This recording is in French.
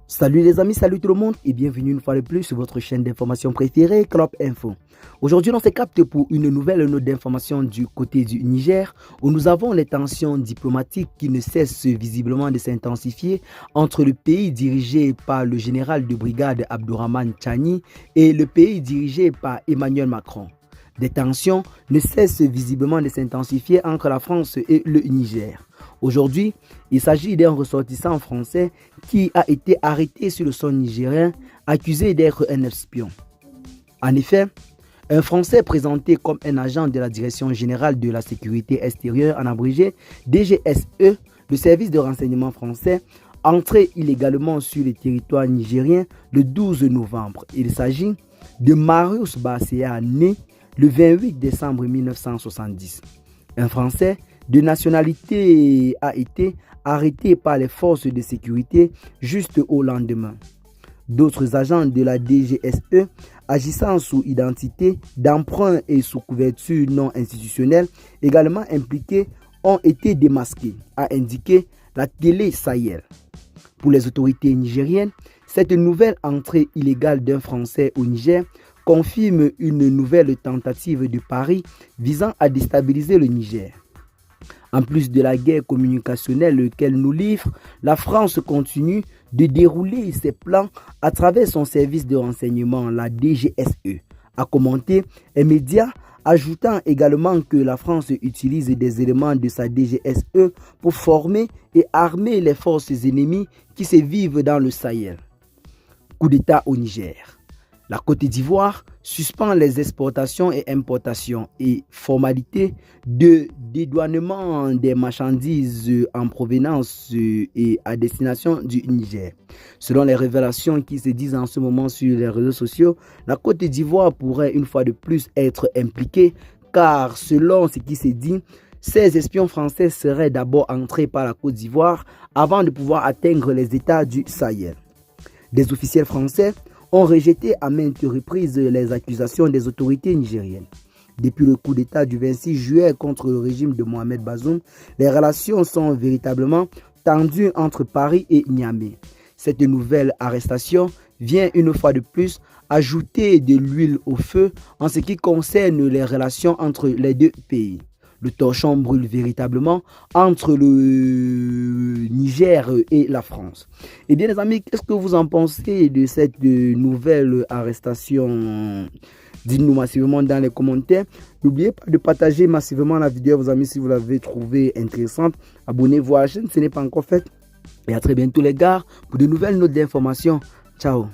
Salut les amis, salut tout le monde et bienvenue une fois de plus sur votre chaîne d'information préférée, Clop Info. Aujourd'hui, on se capte pour une nouvelle note d'information du côté du Niger où nous avons les tensions diplomatiques qui ne cessent visiblement de s'intensifier entre le pays dirigé par le général de brigade Abdourahmane Tchani et le pays dirigé par Emmanuel Macron. Des tensions ne cessent visiblement de s'intensifier entre la France et le Niger. Aujourd'hui, il s'agit d'un ressortissant français qui a été arrêté sur le sol nigérien, accusé d'être un espion. En effet, un Français présenté comme un agent de la Direction générale de la sécurité extérieure, en abrégé DGSE, le service de renseignement français, entré illégalement sur le territoire nigérien le 12 novembre. Il s'agit de Marius Bassea, né le 28 décembre 1970. Un Français de nationalité a été arrêté par les forces de sécurité juste au lendemain. D'autres agents de la DGSE agissant sous identité d'emprunt et sous couverture non institutionnelle également impliqués ont été démasqués, a indiqué la télé Sahel. Pour les autorités nigériennes, cette nouvelle entrée illégale d'un Français au Niger confirme une nouvelle tentative de Paris visant à déstabiliser le Niger. En plus de la guerre communicationnelle qu'elle nous livre, la France continue de dérouler ses plans à travers son service de renseignement, la DGSE, a commenté un média, ajoutant également que la France utilise des éléments de sa DGSE pour former et armer les forces ennemies qui se vivent dans le Sahel. Coup d'État au Niger. La Côte d'Ivoire suspend les exportations et importations et formalités de dédouanement des marchandises en provenance et à destination du Niger. Selon les révélations qui se disent en ce moment sur les réseaux sociaux, la Côte d'Ivoire pourrait une fois de plus être impliquée car selon ce qui se dit, ces espions français seraient d'abord entrés par la Côte d'Ivoire avant de pouvoir atteindre les États du Sahel. Des officiels français ont rejeté à maintes reprises les accusations des autorités nigériennes. Depuis le coup d'État du 26 juillet contre le régime de Mohamed Bazoum, les relations sont véritablement tendues entre Paris et Niamey. Cette nouvelle arrestation vient une fois de plus ajouter de l'huile au feu en ce qui concerne les relations entre les deux pays. Le torchon brûle véritablement entre le Niger et la France. Eh bien les amis, qu'est-ce que vous en pensez de cette nouvelle arrestation? Dites-nous massivement dans les commentaires. N'oubliez pas de partager massivement la vidéo, vos amis, si vous l'avez trouvée intéressante. Abonnez-vous à la chaîne, ce n'est pas encore fait. Et à très bientôt les gars pour de nouvelles notes d'information. Ciao.